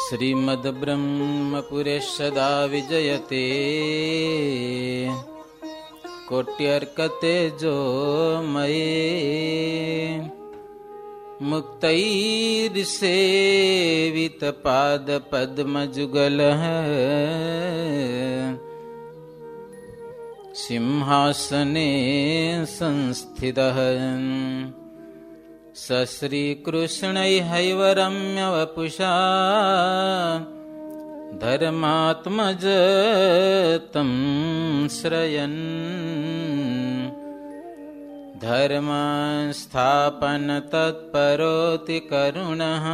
श्रीमद्ब्रह्मपुरे सदा विजयते कोट्यर्कते जो मये मुक्तैर्सेवित पाद पद्मजुगलः सिंहासने संस्थितः सश्रीकृष्णैहैव रम्यवपुषा धर्मात्मज तं श्रयन् धर्मस्थापन तत्परोति करुणः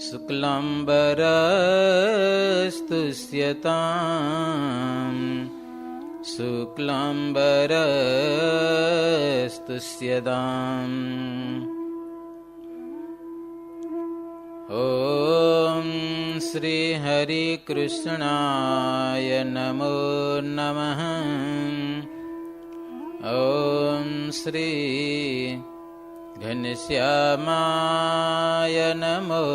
शुक्लाम्बरस्तुष्यताम् शुक्लाम्बरस्तुष्यताम्। ॐ श्री हरि कृष्णाय नमो नमः। ॐ श्री घनश्यामाय नमो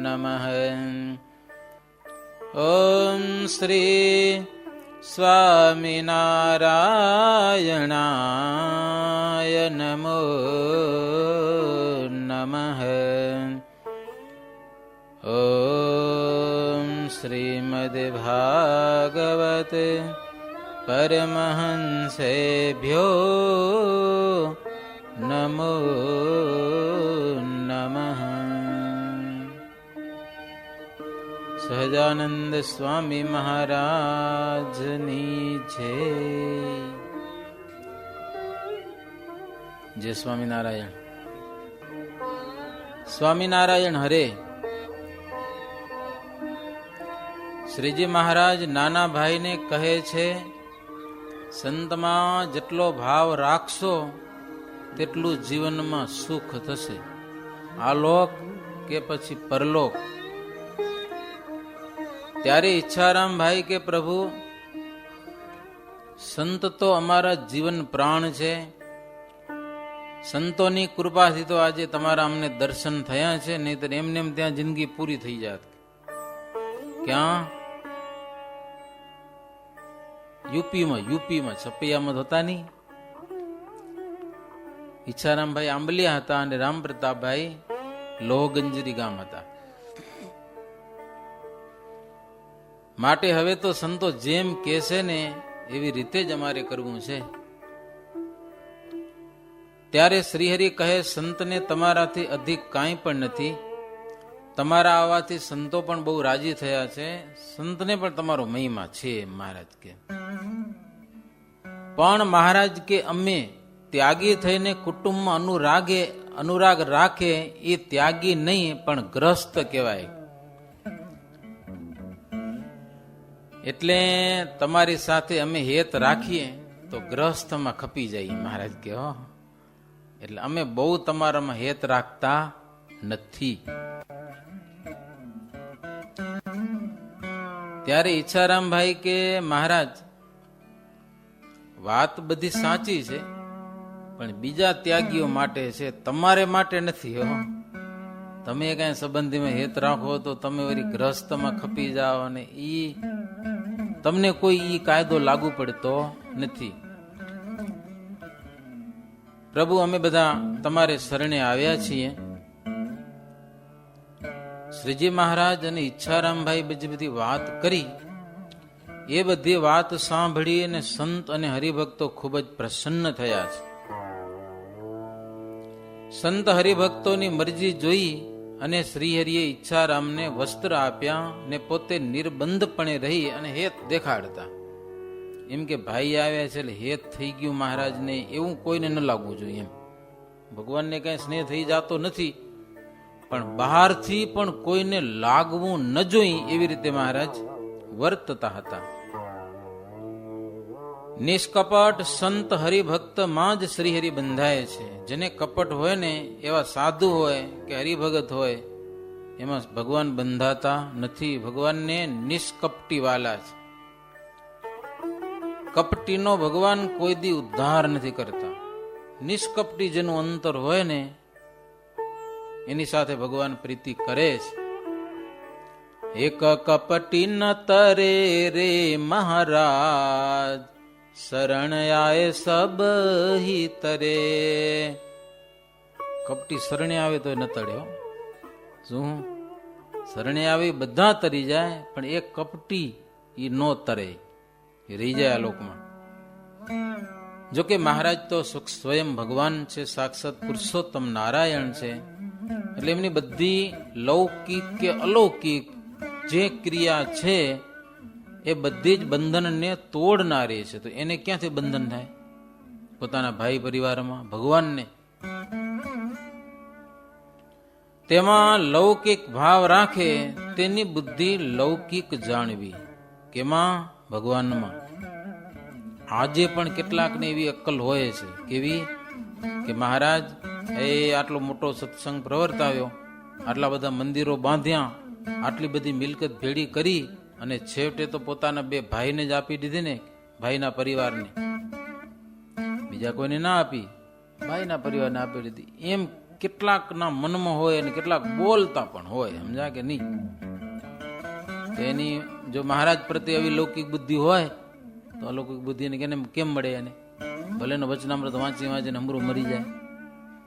नमः। ॐ श्री स्वामिनारायणाय नमो नमः। ॐ श्रीमद्भागवत परमहंसेभ्यो नमो नमः। સહજાનંદ સ્વામી મહારાજની જય સ્વામિનારાયણ। સ્વામિનારાયણ હરે। શ્રીજી મહારાજ નાના ભાઈને કહે છે, સંતમાં જેટલો ભાવ રાખશો તેટલું જીવનમાં સુખ થશે, આલોક કે પછી પરલોક। ત્યારે ઈચ્છારામ ભાઈ કે પ્રભુ, સંત તો અમારા જીવન પ્રાણ છે, સંતોની કૃપાથી તો આજે તમારા અમને દર્શન થયા છે, નહીતર એમને એમ ત્યાં જિંદગી પૂરી થઈ જાત। ક્યાં? યુપીમાં છપૈયામાં હોતા નહીં। ઈચ્છારામભાઈ આંબલિયા હતા અને રામપ્રતાપભાઈ લોહગંજરી ગામ હતા। માટે હવે તો સંતો જેમ કહેશે ને એવી રીતે જ અમારે કરવું છે। ત્યારે શ્રીહરિ કહે, સંતને તમારાથી અધિક કાંઈ પણ નથી, તમારા આવવાથી સંતો પણ બહુ રાજી થયા છે, સંતને પણ તમારો મહિમા છે। મહારાજ કે, પણ મહારાજ કે અમે ત્યાગી થઈને કુટુંબમાં અનુરાગ રાખે એ ત્યાગી નહીં પણ ગ્રસ્ત કહેવાય। એટલે તમારી સાથે અમે હેત રાખીએ તો ગ્રહસ્થમાં ખપી જઈએ। મહારાજ કે હો, એટલે અમે બહુ તમારામાં હેત રાખતા નથી। ત્યારે ઈચ્છારામભાઈ કે, મહારાજ વાત બધી સાચી છે, પણ બીજા ત્યાગીઓ માટે છે, તમારે માટે નથી હો। તમે કઈ સંબંધીમાં હેત રાખો તો તમે વળી ગ્રહસ્થમાં ખપી જાઓ અને ઈ તમને કોઈ ઈ કાયદો લાગુ પડતો નથી। પ્રભુ અમે બધા તમારે શરણે આવ્યા છીએ। શ્રીજી મહારાજ અને ઈચ્છારામભાઈ બધી વાત કરી, એ બધી વાત સાંભળી અને સંત અને હરિભક્તો ખૂબ જ પ્રસન્ન થયા છે। સંત હરિભક્તોની મરજી જોઈ અને શ્રીહરિએ ઈચ્છારામને વસ્ત્ર આપ્યા ને પોતે નિર્બંધપણે રહી અને હેત દેખાડતા। એમ કે ભાઈ આવ્યા છે એટલે હેત થઈ ગયું મહારાજને, એવું કોઈને ન લાગવું જોઈએ એમ। ભગવાનને કઈ સ્નેહ થઈ જતો નથી, પણ બહારથી પણ કોઈને લાગવું ન જોઈ એવી રીતે મહારાજ વર્તતા હતા। નિષ્કપટ સંત હરિભક્તમાં જ શ્રીહરિ બંધાય છે। જેને કપટ હોય ને, એવા સાધુ હોય કે હરિભગત હોય, એમાં ભગવાન બંધાતા નથી। ભગવાનને નિષ્કપટી વાલા છે। કપટીનો ભગવાન કોઈ દી ઉદ્ધાર નથી કરતા। નિષ્કપટી જેનું અંતર હોય ને એની સાથે ભગવાન પ્રીતિ કરે છે. એક કપટી ન તરે રે મહારાજ, શરણ આય સબ હી તરે. કપટી શરણે આવે તો ન તળ્યો. શું શરણે આવે બધા તરી જાય, પણ એક કપટી એ નો તરે, એ રહી જાય આ લોકમાં. જોકે મહારાજ તો સ્વયં ભગવાન છે, સાક્ષાત પુરુષોત્તમ નારાયણ છે, એટલે એમની બધી લૌકિક કે અલૌકિક જે ક્રિયા છે એ બધી જ બંધનને તોડનારી છે. તો એને ક્યાંથી બંધન થાય? પોતાના ભાઈ પરિવારમાં ભગવાનને. તેમાં લૌકિક ભાવ રાખે તેની બુદ્ધિ લૌકિક જાણવી. કેમાં? ભગવાનમાં. આજે પણ કેટલાકને એવી અક્કલ હોય છે. કેવી? કે મહારાજ એ આટલો મોટો સત્સંગ પ્રવર્તાવ્યો, આટલા બધા મંદિરો બાંધ્યા, આટલી બધી મિલકત ભેળી કરી, અને છેવટે તો પોતાના બે ભાઈને જ આપી દીધી ને, ભાઈના પરિવારને. બીજા કોઈને ના આપી, ભાઈના પરિવારને આપી દીધી. એમ કેટલાકના મનમાં હોય અને કેટલાક બોલતા પણ હોય. સમજા કે નહીં? એની જો મહારાજ પ્રત્યે આવી લૌકિક બુદ્ધિ હોય તો અલૌકિક બુદ્ધિ કેમ મળે? એને ભલે ને વચનામૃત વાંચી વાંચીને અમરું મરી જાય,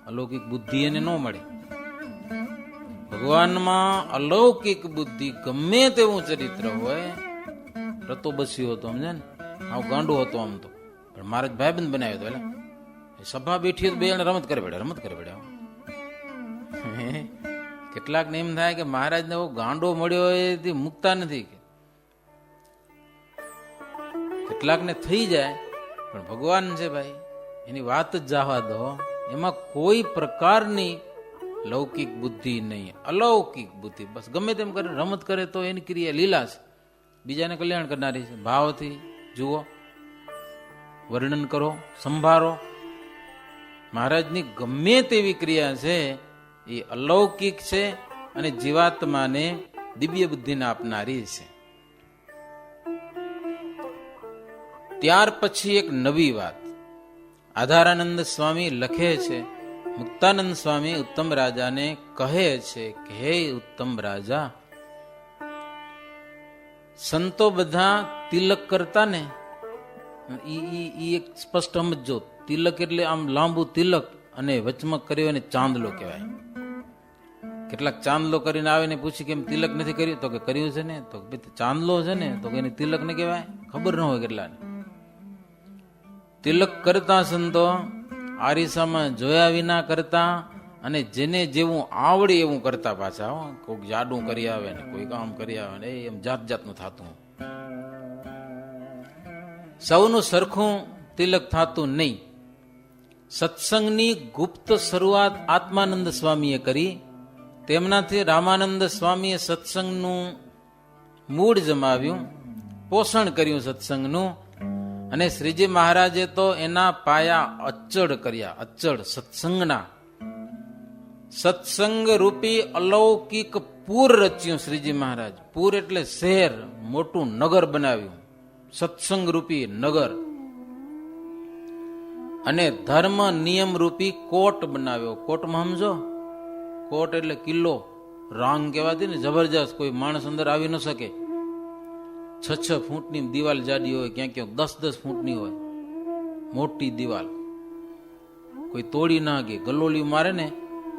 અલૌકિક બુદ્ધિ એને ન મળે. ભગવાનમાં અલૌકિક બુદ્ધિ, ગમે તેવું ચરિત્ર હોય, રતો બસ્યો હતો, સમજે ને, આવું ગાંડો હતો આમ તો, પણ મહારાજ ભાઈબંધ બનાવ્યો હતો. એટલે સભા બેઠી બે જણા રમત કરે બેઠા. કેટલાક ને એમ થાય કે મહારાજને ગાંડો મળ્યો એ મુકતા નથી. કેટલાક ને થઈ જાય, પણ ભગવાન છે ભાઈ, એની વાત જ જવા દો. એમાં કોઈ પ્રકારની લૌકિક બુદ્ધિ નહીં, અલૌકિક બુદ્ધિ. બસ ગમે તેમ કરે, રમત કરે તો એની ક્રિયા લીલા છે, બીજાને કલ્યાણ કરનારી છે. ભાવથી જુઓ, વર્ણન કરો, સંભાળો. મહારાજની ગમે તેવી ક્રિયા છે એ અલૌકિક છે અને જીવાત્માને દિવ્ય બુદ્ધિને આપનારી છે. ત્યાર પછી એક નવી વાત આધારાનંદ સ્વામી લખે છે. મુક્તાનંદ સ્વામી ઉત્તમ રાજાને કહે છે કે હે ઉત્તમ રાજા, સંતો બધા તિલક કરતા ને, ઈ એક સ્પષ્ટ સમજો. તિલક એટલે આમ લાંબુ તિલક અને વચમાં કર્યો એને ચાંદલો કહેવાય. કેટલાક ચાંદલો કરીને આવે ને પૂછી કેમ તિલક નથી કર્યું? તો કે કર્યું છે ને. તો ચાંદલો છે ને, તો એને તિલક ને કહેવાય? ખબર ન હોય કેટલાને. તિલક કરતા સંતો આરીસામાં જોયા વિના કરતા, અને જેને જેવું આવડે એવું કરતા પાછા. કોઈક જાડું કરી આવે ને કોઈ કામ કરી આવે ને, એમ જાત જાતનું થતું. સૌનું સરખું તિલક થતું નહીં. સત્સંગની ગુપ્ત શરૂઆત આત્માનંદ સ્વામીએ કરી. તેમનાથી રામાનંદ સ્વામીએ સત્સંગનું મૂળ જમાવ્યું, પોષણ કર્યું સત્સંગનું. અને શ્રીજી મહારાજે તો એના પાયા અચળ કર્યા, અચળ સત્સંગના. સત્સંગ રૂપી અલૌકિક પૂર રચ્યું શ્રીજી મહારાજ. પૂર એટલે શહેર, મોટું નગર બનાવ્યું, સત્સંગ રૂપી નગર. અને ધર્મ નિયમ રૂપી કોટ બનાવ્યો. કોટમાં સમજો, કોટ એટલે કિલ્લો, રાંગ કહેવાતી ને, જબરજસ્ત, કોઈ માણસ અંદર આવી ન શકે. 6 ફૂટની દિવાલ જાડી હોય, ક્યાંક ક્યાંક 10 ફૂટની હોય, મોટી દિવાલ, કોઈ તોડી ના કે ગલોલી મારે ને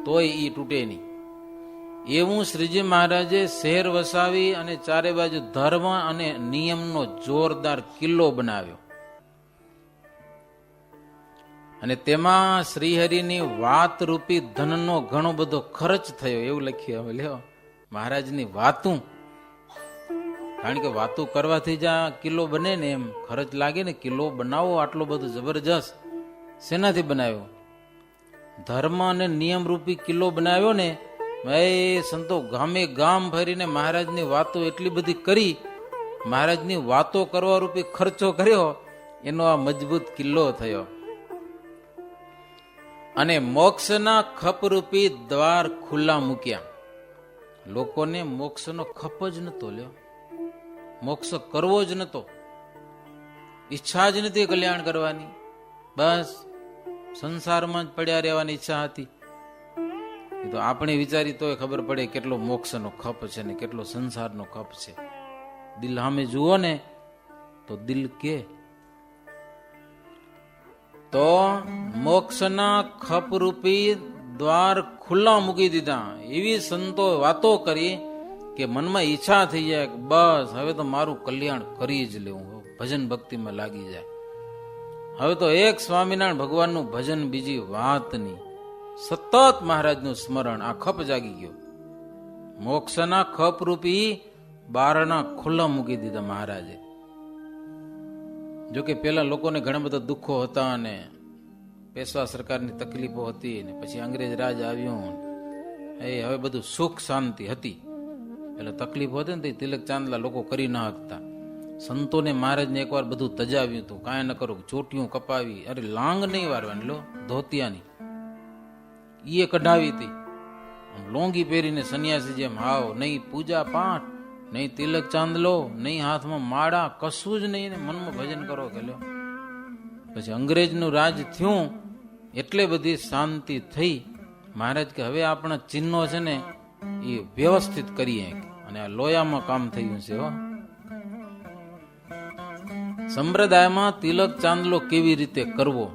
તોય ઈ તૂટે નહીં. એવું શ્રીજી મહારાજે શહેર વસાવી અને ચારે બાજુ ધર્મ અને નિયમનો જોરદાર કિલ્લો બનાવ્યો. અને તેમાં શ્રીહરિની વાત રૂપી ધનનો ઘણો બધો ખર્ચ થયો, એવું લખ્યું. હવે લ્યો, મહારાજની વાતું, કારણ કે વાતું કરવાથી જ આ કિલ્લો બને ને, એમ ખર્ચ લાગે ને. કિલ્લો બનાવો આટલો બધો જબરજસ્ત, શેનાથી બનાવ્યો? ધર્મ અને નિયમ રૂપી કિલ્લો બનાવ્યો ને. ભાઈ સંતો ગામે ગામ ફરીને મહારાજની વાતો એટલી બધી કરી, મહારાજની વાતો કરવા રૂપી ખર્ચો કર્યો, એનો આ મજબૂત કિલ્લો થયો. અને મોક્ષના ખપરૂપી દ્વાર ખુલ્લા મૂક્યા. લોકોને મોક્ષનો ખપ જ નતો લ્યો, મોક્ષ કરવો જ નતો, ઈચ્છા જ નથી કલ્યાણ કરવાની, બસ સંસારમાં જ પડ્યા રહેવાની ઈચ્છા હતી. એ તો આપણે વિચારી તોય ખબર પડે કેટલો મોક્ષનો ખપ છે ને કેટલો સંસારનો ખપ છે. દિલ સામે જુઓ ને તો દિલ કે તો મોક્ષના ખપરૂપી દ્વાર ખુલ્લા મૂકી દીધા. એવી સંતો વાતો કરી કે મનમાં ઈચ્છા થઈ જાય કે બસ હવે તો મારું કલ્યાણ કરી જ લેવું, ભજન ભક્તિમાં લાગી જાય. હવે તો એક સ્વામિનારાયણ ભગવાનનું ભજન, બીજી વાત નહીં, સતત મહારાજનું સ્મરણ. આ ખપ જાગી ગયો. મોક્ષના ખપરૂપી બારણા ખુલ્લા મૂકી દીધા મહારાજે. જોકે પેલા લોકોને ઘણા બધા દુઃખો હતા અને પેશવા સરકારની તકલીફો હતી ને પછી અંગ્રેજ રાજ આવ્યું. હવે બધું સુખ શાંતિ હતી. પેલા તકલીફો હતી ને તિલક ચાંદલા લોકો કરી ના શકતા. સંતોને મહારાજને એકવાર બધું તજાવ્યું હતું, કાંઈ ન કરો, ચોટીયું કપાવી, અરે લાંગ નહીં વારવાની, લો ધોતિયાની એ કઢાવી હતી. લોંગી પહેરીને સન્યાસી જેમ હાવ, નહીં પૂજા પાઠ, નહીં તિલક ચાંદલો, નહીં હાથમાં માળા, કશું જ નહીં, ને મનમાં ભજન કરો કે લ્યો. પછી અંગ્રેજનું રાજ થયું એટલે બધી શાંતિ થઈ. મહારાજ કે હવે આપણા ચિહ્નો છે ને એ વ્યવસ્થિત કરીએ, અને આ લોયામાં કામ થયું છે. સંપ્રદાયમાં તિલક ચાંદલો કેવી રીતે કરવો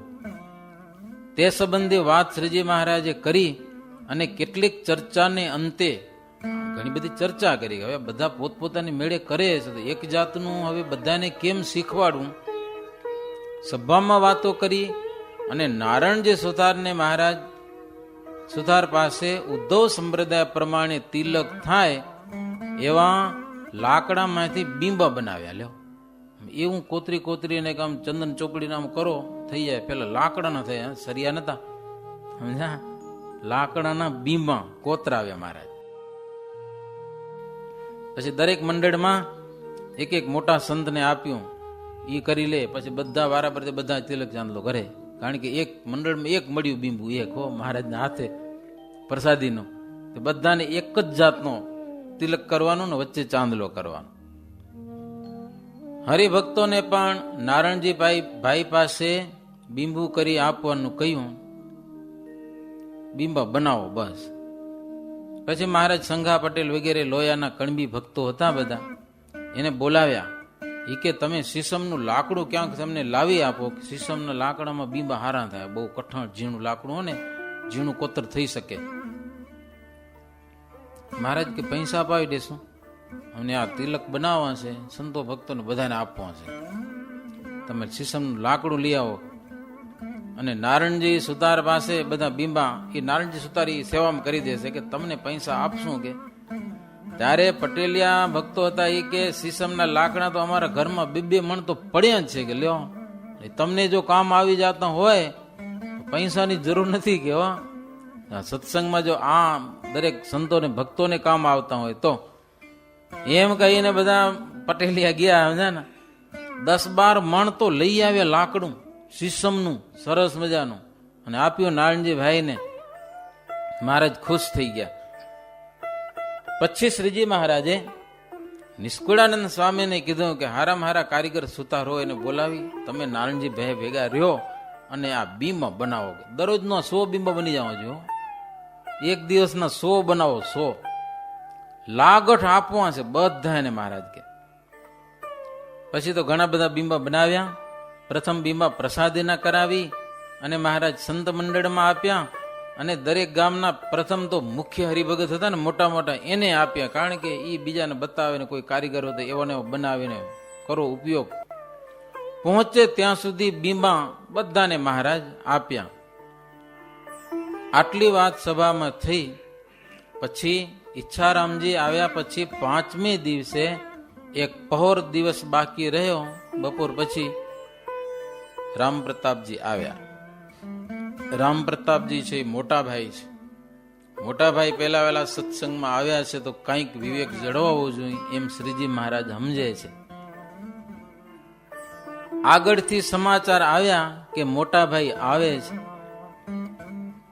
તે સંબંધી વાત શ્રીજી મહારાજે કરી, અને કેટલીક ચર્ચાને અંતે ઘણી બધી ચર્ચા કરી. હવે બધા પોતપોતાની મેળે કરે છે, તો એક જાતનું હવે બધાને કેમ શીખવાડવું, સભામાં વાતો કરી. અને નારાયણજી સુથારને મહારાજ સુથાર પાસે ઉદ્ધવ સંપ્રદાય પ્રમાણે તિલક થાય એવા લાકડામાંથી બીંબા બનાવ્યા. લ્યો, એવું કોતરી કોતરીને કામ ચંદન ચોકડી નામ કરો થઈ જાય. પેલા લાકડાના થયા, સરિયા નતા, સમજ્યા? લાકડાના બીંબા કોતરાવ્યા મહારાજ. પછી દરેક મંડળમાં એક એક મોટા સંતને આપ્યું, એ કરી લે. પછી બધા વારાફર બધા તિલક ચાંદલો કરે, કારણ કે એક મંડળમાં એક મળ્યું બીંબુ, એક હો મહારાજના હાથે પ્રસાદીનું. તો બધાને એક જ જાતનો તિલક કરવાનું ને વચ્ચે ચાંદલો કરવાનો. હરિભક્તોને પણ નારાયણજી ભાઈ પાસે બીંબુ કરી આપવાનું કહ્યું, બીંબા બનાવો બસ. પછી મહારાજ સંઘા પટેલ વગેરે લોયાના કણબી ભક્તો હતા બધા, એને બોલાવ્યા. એ કે તમે શીશમનું લાકડું ક્યાંક તમને લાવી આપો, શીશમના લાકડામાં બીંબા હારા થાય. બહુ કઠણ ઝીણું લાકડું હોય ને, ઝીણું કોતર થઈ શકે. મહારાજ કે પૈસા અપાવી દેશું, અમને આ તિલક બનાવવા છે, સંતો ભક્તોને બધાને આપવા છે, તમે શીશમનું લાકડું લઈ આવો. અને નારાયણજી સુતાર પાસે બધા બીંબા, એ નારાયણજી સુતાર એ સેવામાં કરી દેશે કે તમને પૈસા આપશું. કે ત્યારે પટેલિયા ભક્તો હતા એ કે શીશમના લાકડા તો અમારા ઘરમાં 2-2 મણ તો પડ્યા જ છે, કે લ્યો તમને જો કામ આવી જતા હોય તો પૈસાની જરૂર નથી. કે સત્સંગમાં જો આ દરેક સંતોને ભક્તોને કામ આવતા હોય તો, એમ કહીને બધા પટેલિયા ગયા. સમજ્યા ને? 10-12 મણ તો લઈ આવ્યા લાકડું શીશમનું, સરસ મજાનું, અને આપ્યું નારાયણજી ભાઈને. મહારાજ ખુશ થઈ ગયા. પછી શ્રીજી મહારાજે નિષ્કુળાનંદ સ્વામીને કીધું કે હારામાં હારા કારીગર સુતાર હોય એને બોલાવી તમે નારાયણજી ભાઈ ભેગા રહ્યો અને આ બીંબા બનાવો. દરરોજનો 100 બીંબા બની જાવ છો, એક દિવસના 100 બનાવો, 100 લાગઠ આપવા છે બધા એને મહારાજ કે. પછી તો ઘણા બધા બીંબા બનાવ્યા. પ્રથમ બીંબા પ્રસાદીના કરાવી અને મહારાજ સંત મંડળમાં આપ્યા. અને દરેક ગામના પ્રથમ તો મુખ્ય હરિભગત હતા ને મોટા મોટા, એને આપ્યા, કારણ કે એ બીજાને બતાવે ને કોઈ કારીગર હતો એવાને બનાવીને કરો ઉપયોગ. પહોંચે ત્યાં સુધી બીંબા બધાને મહારાજ આપ્યા. આટલી વાત સભામાં થઈ. પછી ઈચ્છારામજી આવ્યા. પછી 5મે દિવસે એક પહોર દિવસ બાકી રહ્યો, બપોર પછી રામ પ્રતાપજી આવ્યા. રામ પ્રતાપજી છે મોટા ભાઈ છે. મોટા ભાઈ પહેલા વહેલા સત્સંગમાં આવ્યા છે તો કંઈક વિવેક જળવાવો જોઈએ એમ શ્રીજી મહારાજ સમજે છે. આગળથી સમાચાર આવ્યા કે મોટા ભાઈ આવે છે.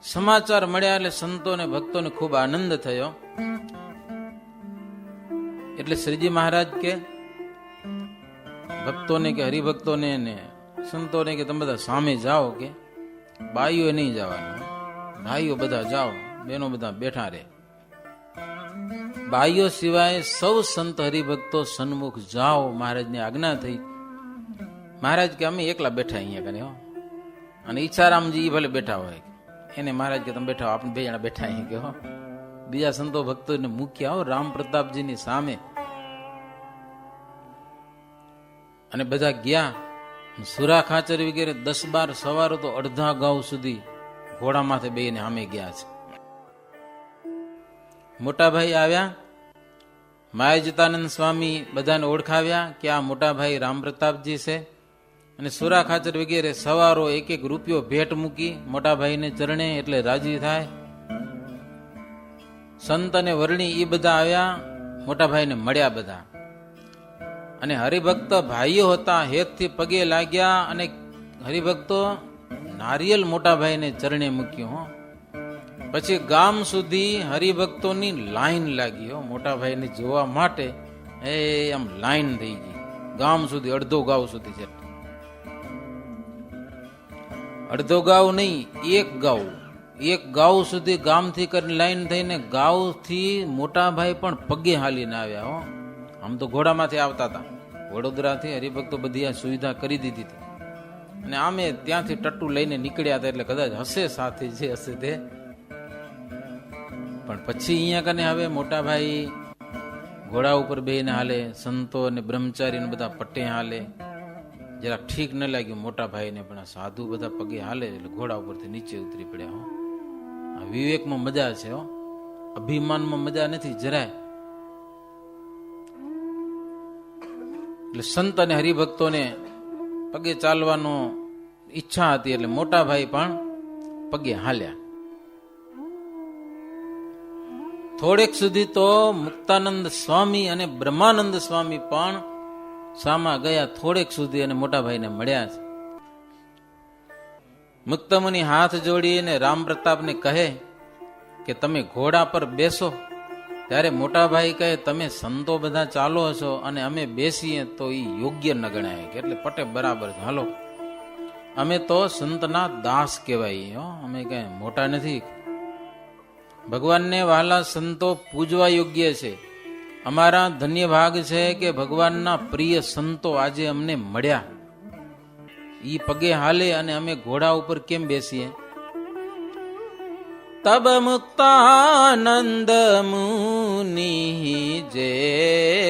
સમાચાર મળ્યા એટલે સંતોને ભક્તોને ખૂબ આનંદ થયો. એટલે શ્રીજી મહારાજ કે ભક્તોને કે હરિભક્તોને ને સંતોને કે તમે બધા સામે જાઓ, કે બાઈઓ નહીં જવાનું, ભાઈઓ બધા જાઓ, બેનો બધા બેઠા રે. બાઈઓ સિવાય સૌ સંત હરિભક્તો સન્મુખ જાઓ, મહારાજની આજ્ઞા થઈ. મહારાજ કે અમે એકલા બેઠા અહીંયા કને હો. અને ઈચ્છારામજી ભલે બેઠા હોય, એને મહારાજ કે તમે બેઠા, આપણે બે જણા બેઠા અહીં કે હો. બીજા સંતો ભક્તોને મૂક્યા હો રામ પ્રતાપજીની સામે. અને બધા ગયા. સુરા ખાચર વગેરે 10-12 સવારો તો અડધા ગાઉ સુધી ઘોડા માથે બેને સામે ગયા છે. મોટાભાઈ આવ્યા. માયાજીતાનંદ સ્વામી બધાને ઓળખાવ્યા કે આ મોટાભાઈ રામ પ્રતાપજી છે. અને સુરા ખાચર વગેરે સવારો 1-1 રૂપિયો ભેટ મૂકી મોટાભાઈને ચરણે, એટલે રાજી થાય. સંત અને વર્ણી એ બધા આવ્યા, મોટાભાઈને મળ્યા બધા. અને હરિભક્ત ભાઈઓ હતા, હેતથી પગે લાગ્યા. અને હરિભક્તો નારિયેલ મોટાભાઈને ચરણે મૂક્યું હો. પછી ગામ સુધી હરિભક્તોની લાઈન લાગી હો, મોટાભાઈને જોવા માટે. આમ લાઈન થઈ ગઈ ગામ સુધી, અડધો ગાવ સુધી છે. અડધો ગાવ નહીં, એક ગાવ સુધી ગામથી કરીને લાઈન થઈને ગાવથી મોટાભાઈ પણ પગે હાલીને આવ્યા હો. આમ તો ઘોડામાંથી આવતા હતા, વડોદરાથી હરિભક્તો બધી આ સુવિધા કરી દીધી હતી. અને આમે ત્યાંથી ટટ્ટુ લઈને નીકળ્યા હતા, એટલે કદાચ હશે સાથી જે હશે તે. પણ પછી અહીંયા કને હવે મોટાભાઈ ઘોડા ઉપર બેહીને હાલે, સંતો અને બ્રહ્મચારી બધા પટ્ટે હાલે. જરા ઠીક ન લાગ્યું મોટાભાઈને, પણ આ સાધુ બધા પગે હાલે એટલે ઘોડા ઉપરથી નીચે ઉતરી પડ્યા હો. આ વિવેકમાં મજા છે હો, અભિમાનમાં મજા નથી જરાય. એટલે સંત અને હરિભક્તોને પગે ચાલવાનો ઈચ્છા હતી, એટલે મોટાભાઈ પણ પગે હાલ્યા. થોડેક સુધી તો મુક્તાનંદ સ્વામી અને બ્રહ્માનંદ સ્વામી પણ સામા ગયા, થોડેક સુધી, અને મોટાભાઈને મળ્યા છે. મુક્તમુનિ હાથ જોડીને રામ પ્રતાપને કહે કે તમે ઘોડા પર બેસો. ત્યારે મોટાભાઈ કહે તમે સંતો બધા ચાલો છો અને અમે બેસીએ તો એ યોગ્ય ન ગણાય, કે એટલે પટે બરાબર છે, હાલો. અમે તો સંતના દાસ કહેવાય, અમે કઈ મોટા નથી. ભગવાનને વહાલા સંતો પૂજવા યોગ્ય છે. અમારા ધન્ય ભાગ છે કે ભગવાનના પ્રિય સંતો આજે અમને મળ્યા. ઈ પગે હાલે અને અમે ઘોડા ઉપર કેમ બેસીએ? તબ મુક્તાનંદ મુનિ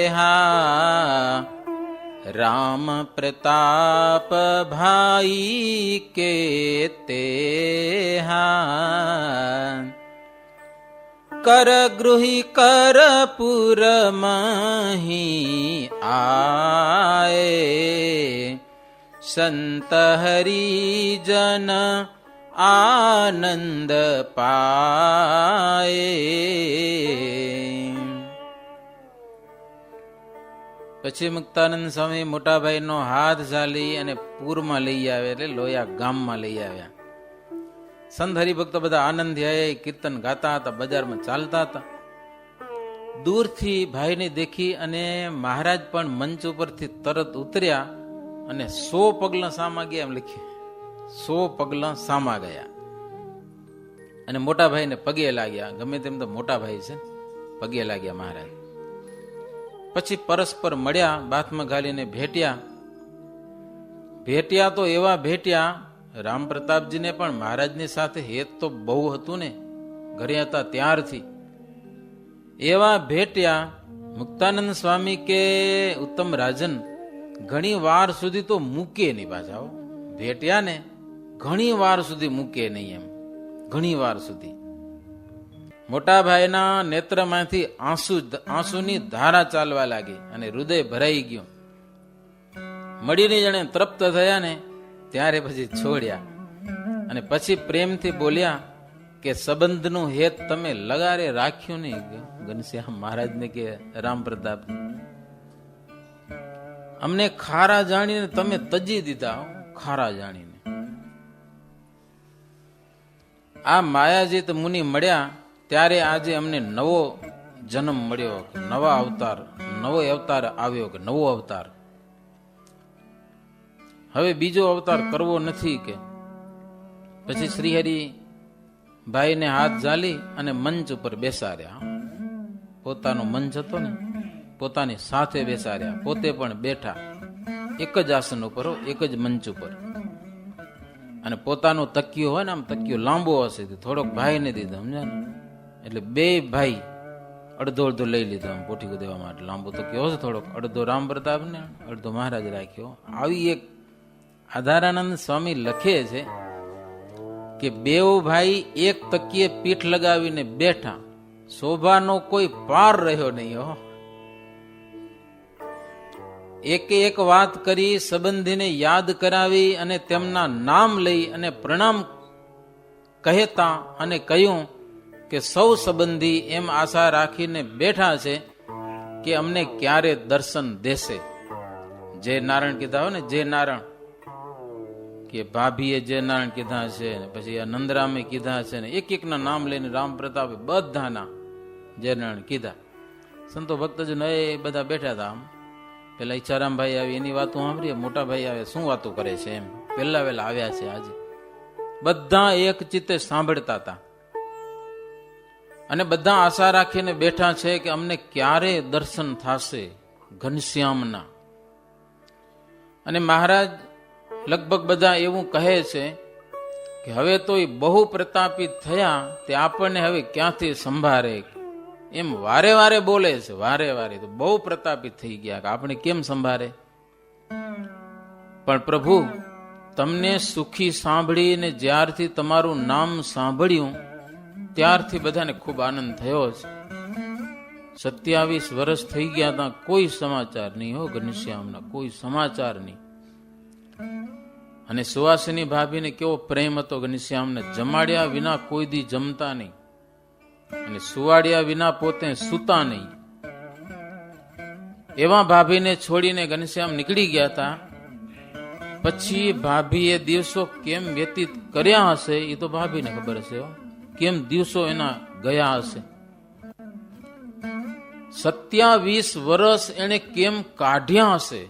જેહા રામ પ્રતાપ ભાઈ કે તેહા કર ગૃહી કર પુર મહી આએ સંત હરિજન આનંદ પાએ. પછી મુક્તાનંદ સ્વામી મોટાભાઈનો હાથ ઝાલી અને પૂરમાં લઈ આવે, એટલે લોયા ગામમાં લઈ આવ્યા. સંત હરિભક્તો બધા આનંદ થયા, કીર્તન ગાતા હતા, બજારમાં ચાલતા હતા. દૂરથી ભાઈને દેખી અને મહારાજ પણ મંચ ઉપરથી તરત ઉતર્યા અને 100 પગલા સામા ગયા, એમ લખ્યું 100 પગલા સામા ગયા અને મોટા ભાઈને પગે લાગ્યા. ગમે તેમ તો મોટા ભાઈ છે, પગે લાગ્યા મહારાજ. પછી પરસ્પર મળ્યા, બાથમાં ગાલીને ભેટ્યા તો એવા ભેટ્યા, રામ પ્રતાપજીને પણ મહારાજની સાથે હેત તો બહુ હતું ને, ઘરે હતા ત્યારથી. એવા ભેટ્યા મુક્તાનંદ સ્વામી કે ઉત્તમ રાજન ઘણી વાર સુધી તો મૂકે નહીં પાછા. ભેટ્યા ને ઘણી વાર સુધી મૂકે નહીં, એમ ઘણી વાર સુધી. મોટા ભાઈના નેત્રમાંથી આંસુની ધારા ચાલવા લાગી અને હૃદય ભરાઈ ગયું. મળીને જણે તૃપ્ત થયા ને ત્યારે પછી છોડ્યા અને પછી પ્રેમથી બોલ્યા કે સંબંધનું હેત તમે લગારે રાખ્યું નહીં ઘનશ્યામ મહારાજને કે રામ પ્રતાપ, અમને ખારા જાણીને તમે તજી દીધા, ખારા જાણીને. આ માયાજીત મુનિ મળ્યા ત્યારે આજે અમને નવો જન્મ મળ્યો, નવો અવતાર આવ્યો, કે નવો અવતાર. હવે બીજો અવતાર કરવો નથી કે. પછી શ્રીહરિ ભાઈને હાથ ઝાલી અને મંચ ઉપર બેસાડ્યા. પોતાનો મંચ હતો ને, પોતાની સાથે બેસાડ્યા, પોતે પણ બેઠા એક જ આસન ઉપર, એક જ મંચ ઉપર. અને પોતાનો તકિયો હોય ને, આમ તકિયો લાંબો હશે, થોડોક ભાઈને દીધો, સમજ્યા ને? એટલે બે ભાઈ અડધો અડધો લઈ લીધો આમ પોઠી દેવા માટે. લાંબો તકિયો હશે થોડોક, અડધો રામ પ્રતાપ ને અડધો મહારાજ રાખ્યો. આવી એક આધારાનંદ સ્વામી લખે છે કે બેઉ ભાઈ એક તકીએ પીઠ લગાવીને બેઠા, શોભાનો કોઈ પાર રહ્યો નહીં. હો, એકે એક વાત કરી, સંબંધીને યાદ કરાવી અને તેમના નામ લઈ અને પ્રણામ કહેતા અને કહ્યું કે સૌ સંબંધી એમ આશા રાખીને બેઠા છે કે અમને ક્યારે દર્શન દેશે. જે નારાયણ કીધા હોય ને, જે નારાયણ કે ભાભીએ જે નારાયણ કીધા છે, પછી આ નંદરામે કીધા છે ને, એક એકના નામ લઈને રામ પ્રતાપે બધાના જે નારાયણ કીધા. સંતો ભક્તજનો એ બધા બેઠા હતા. આમ પેલા ઈચ્છારામભાઈ આવી, એની વાતો સાંભળીએ. મોટા ભાઈ આવે, શું વાતો કરે છે એમ, પેલા વેલા આવ્યા છે આજે. બધા એક ચિત્તે સાંભળતા હતા અને બધા આશા રાખીને બેઠા છે કે અમને ક્યારે દર્શન થશે ઘનશ્યામના. અને મહારાજ લગભગ બધા એવું કહે છે કે હવે તો એ બહુ પ્રતાપિત થયા, તે આપણને હવે ક્યાંથી સંભાળે, એમ વારે વારે બોલે છે. વારે વારે તો બહુ પ્રતાપિત થઈ ગયા કે આપણે કેમ સંભાળે. પણ પ્રભુ, તમને સુખી સાંભળીને જ્યારથી તમારું નામ સાંભળ્યું ત્યારથી બધાને ખૂબ આનંદ થયો છે. 27 વર્ષ થઈ ગયા હતા, કોઈ સમાચાર નહીં હો ઘનશ્યામના, કોઈ સમાચાર નહીં. અને સુવાસિની ભાભીને કેવો પ્રેમ હતો ઘનશ્યામને. જમાડ્યા વિના કોઈ દી જમતા નહીં અને સુવાડ્યા વિના પોતે સૂતા નહીં. એવા ભાભીને છોડીને ઘનશ્યામ નીકળી ગયા હતા. પછી ભાભીએ દિવસો કેમ વ્યતીત કર્યા હશે એ તો ભાભીને ખબર હશે. કેમ દિવસો એના ગયા હશે. 27 વર્ષ એને કેમ કાઢ્યા હશે.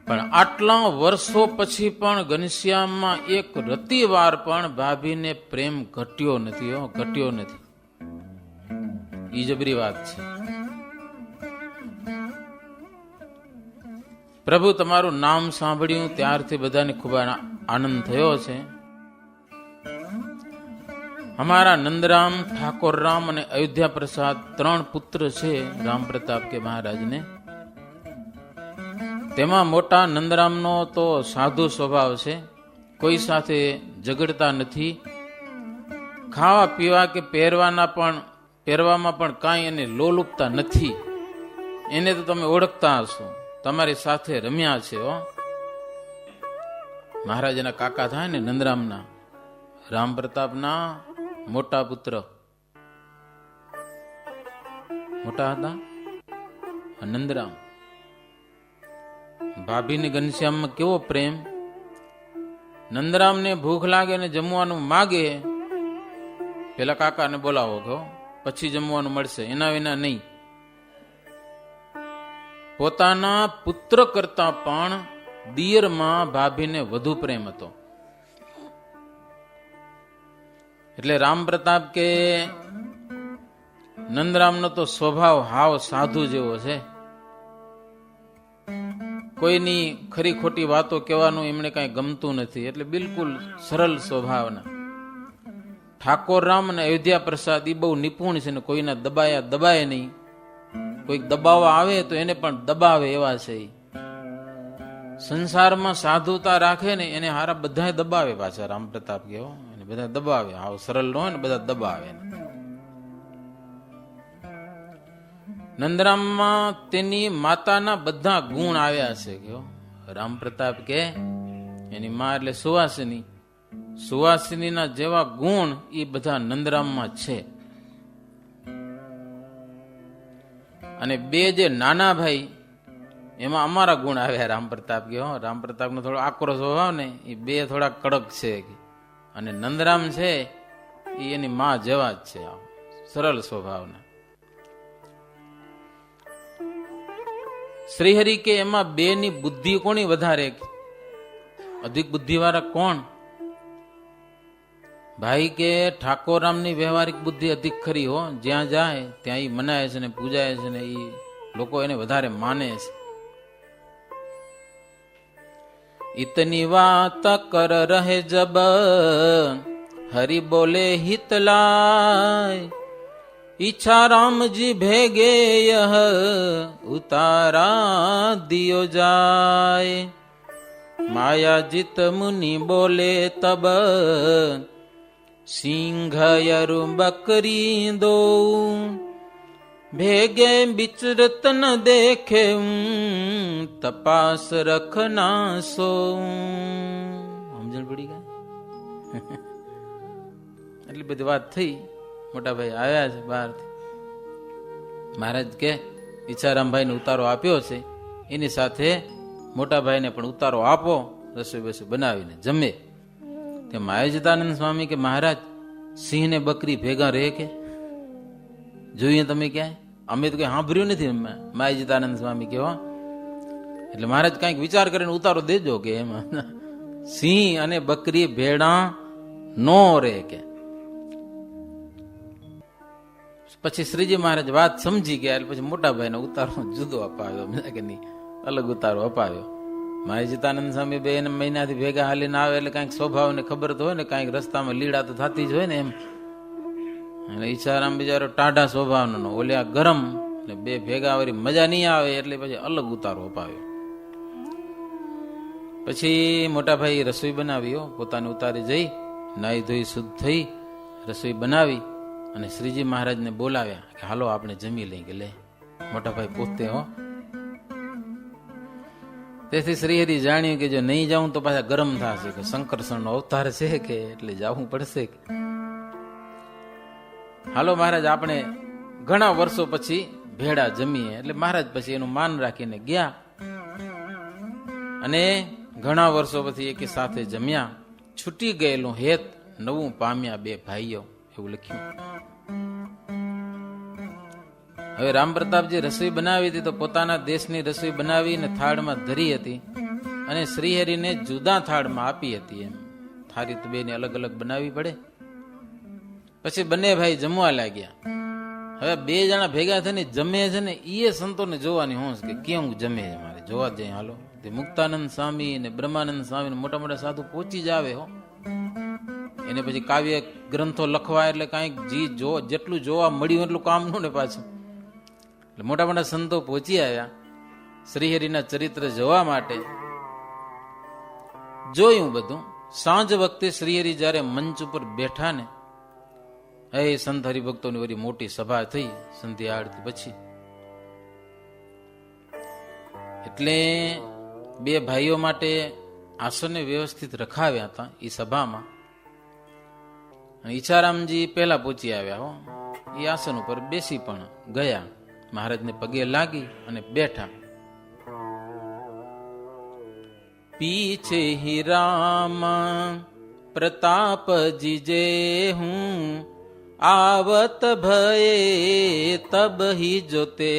પણ આટલા વર્ષો પછી પણ ઘનશ્યામમાં એક રતિવાર પણ ભાભીને પ્રેમ ઘટ્યો નથી. ઘટ્યો નથી. ઈ જબરી વાત છે. પ્રભુ, તમારું નામ સાંભળ્યું ત્યારથી બધાને ખૂબ આનંદ થયો છે. અમારા નંદરામ, ઠાકોરરામ અને અયોધ્યા પ્રસાદ 3 પુત્ર છે રામ પ્રતાપ કે મહારાજને. તેમાં મોટા નંદરામનો તો સાધુ સ્વભાવ છે, કોઈ સાથે ઝઘડતા નથી. ખાવા પીવા કે પહેરવામાં પણ કાંઈ એને લોલુપતા નથી. એને તો તમે ઓળખતા હશો, તમારી સાથે રમ્યા છે. મહારાજના કાકા થાય ને નંદરામના, રામ પ્રતાપના મોટા પુત્ર મોટા હતા નંદરામ. ભાભીને ઘનશ્યામમાં કેવો પ્રેમ. નંદરામને ભૂખ લાગે ને જમવાનું માગે, પેલા કાકાને બોલાવો કહો, પછી જમવાનું મળશે, એના વિના નહીં. પોતાના પુત્ર કરતા પણ દિયરમાં ભાભીને વધુ પ્રેમ હતો. એટલે રામ પ્રતાપ કે નંદરામનો તો સ્વભાવ હાવ સાધુ જેવો છે. કોઈની ખરી ખોટી વાતો કહેવાનું એમને કઈ ગમતું નથી. એટલે બિલકુલ સરળ સ્વભાવના. ઠાકોરરામ અને અયોધ્યા પ્રસાદ એ બહુ નિપુણ છે ને કોઈના દબાય નહીં. કોઈક દબાવવા આવે તો એને પણ દબાવે એવા છે. સંસારમાં સાધુતા રાખે ને એને હારા બધા દબાવે પાછા. રામ પ્રતાપ કેવો, એને બધા દબાવે. આવ સરળ હોય ને બધા દબાવે. નંદરામમાં તેની માતાના બધા ગુણ આવ્યા છે. કેવો રામ પ્રતાપ કે એની માં એટલે સુવાસિની, સુવાસિનીના જેવા ગુણ એ બધા નંદરામમાં છે. અને 2 જે નાના ભાઈ એમાં અમારા ગુણ આવ્યા. રામ પ્રતાપ કે રામ પ્રતાપ નો થોડો આક્રોશ સ્વભાવ ને, એ 2 થોડા કડક છે. અને નંદરામ છે એ એની માં જેવા જ છે, સરળ સ્વભાવના. શ્રીહરિ કે એમાં 2 ની બુદ્ધિ કોની વધારે, અધિક બુદ્ધિ વાળા કોણ? ભાઈ કે ઠાકોરામની વ્યવહારિક બુદ્ધિ અધિક ખરી હો, જ્યાં જાય ત્યાં એ મનાય છે ને પૂજાય છે ને એ લોકો એને વધારે માને છે. ઇતની વાત કર રહે જબ હરિ બોલે હિતલાય, ઈચ્છા રામજી ભેગે યહ ઉતારા દિયો જાય. માયા જીત મુનિ બોલે તબ સિંઘયરુ બકરી દો, ભેગે વિચરત ન દેખે તપાસ રખના સો. સમજણ પડી ગયા? એટલી બધી વાત થઈ. મોટા ભાઈ આવ્યા છે બહારથી. મહારાજ કે ઈચ્છારામભાઈ ને ઉતારો આપ્યો છે, એની સાથે મોટા ભાઈને પણ ઉતારો આપો, રસોઈ બસોઈ બનાવીને જમે. તે માયાજીતાનંદ સ્વામી કે મહારાજ સિંહ ને બકરી ભેગા રહે કે જોઈએ તમે ક્યાંય? અમે તો કઈ સાંભળ્યું નથી. માયાજીતાનંદ સ્વામી કેવા એટલે મહારાજ કઈક વિચાર કરીને ઉતારો દેજો કે એમાં સિંહ અને બકરી ભેડા નો રહે કે. પછી શ્રીજી મહારાજ વાત સમજી ગયા એટલે પછી મોટા ભાઈ ને ઉતારો જુદો અપાવ્યો કે નહીં, અલગ ઉતારો અપાવ્યો. માયાજીતાનંદ સ્વામી 2 મહિનાથી ભેગા હાલીને આવે એટલે કઈક સ્વભાવ ને ખબર તો હોય ને, કઈક રસ્તામાં લીડા તો થતી જ હોય ને એમ. અને ઈચ્છારામ બિચારો ટાઢા સ્વભાવનો, ઓલ્યા ગરમ, ને 2 ભેગા વળી મજા નહીં આવે એટલે પછી અલગ ઉતારો અપાવ્યો. પછી મોટા ભાઈ રસોઈ બનાવી, પોતાને ઉતારી જઈ નાહી ધોઈ શુદ્ધ થઈ રસોઈ બનાવી અને શ્રીજી મહારાજને બોલાવ્યા કે હાલો આપણે જમી લઈ. કે લે મોટા ભાઈ પોતે હો. તેથી શ્રીહરિ જાણ્યું કે જો નહીં જાઉં તો પાછા ગરમ થશે, કે શંકરસણ નો અવતાર છે કે એટલે જવું પડશે. હાલો મહારાજ આપણે ઘણા વર્ષો પછી ભેળા જમીએ. એટલે મહારાજ પછી એનું માન રાખીને ગયા અને ઘણા વર્ષો પછી એક સાથે જમ્યા. છૂટી ગયેલું હેત નવું પામ્યા 2 ભાઈઓ, એવું લખ્યું. હવે રામ પ્રતાપજી રસોઈ બનાવી હતી તો પોતાના દેશની રસોઈ બનાવીને થાળમાં ધરી હતી અને શ્રીહરિને જુદા થાળમાં આપી હતી. એમ થાળી તો 2 ને અલગ અલગ બનાવવી પડે. પછી બંને ભાઈ જમવા લાગ્યા. હવે 2 જણા ભેગા થઈને જમે છે ને, એ સંતોને જોવાની હોશ કે કેવું જમે છે, મારે જોવા જઈએ. હાલો તે મુક્તાનંદ સ્વામી ને બ્રહ્માનંદ સ્વામી ને મોટા મોટા સાધુ પહોંચી જ આવે હો. એને પછી કાવ્ય ગ્રંથો લખવા એટલે કાંઈક જેટલું જોવા મળ્યું એટલું કામનું ને પાછું. એટલે મોટા મોટા સંતો પહોંચી આવ્યા શ્રીહરિના ચરિત્ર જોવા માટે. જોયું બધું. સાંજ વખતે શ્રીહરિ જયારે મંચ ઉપર બેઠા ને, એ સંત હરિભક્તોની વળી મોટી સભા થઈ સંધ્યા આરતી પછી. એટલે 2 ભાઈઓ માટે આસને વ્યવસ્થિત રખાવ્યા હતા એ સભામાં. ઈચ્છારામજી પહેલા પહોંચી આવ્યા હો. એ આસન ઉપર બેસી પણ ગયા. મહારાજને પગે લાગી અને બેઠા. પીછે હી રામ પ્રતાપજી જે હું, आवत भये तब ही जोते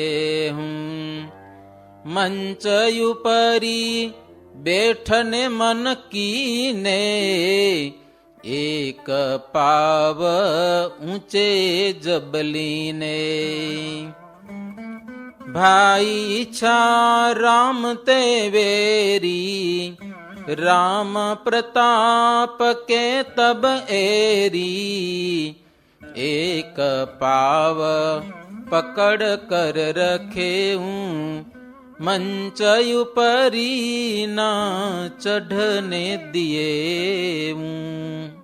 हूँ, मंच उपरी बैठने मन कीने, एक पाव ऊंचे जबलीने, भाई इच्छा राम ते वेरी, राम प्रताप के तब एरी, एक पाव पकड़ कर रखे हूँ, मंच उपरी ना चढ़ने दिए हूँ।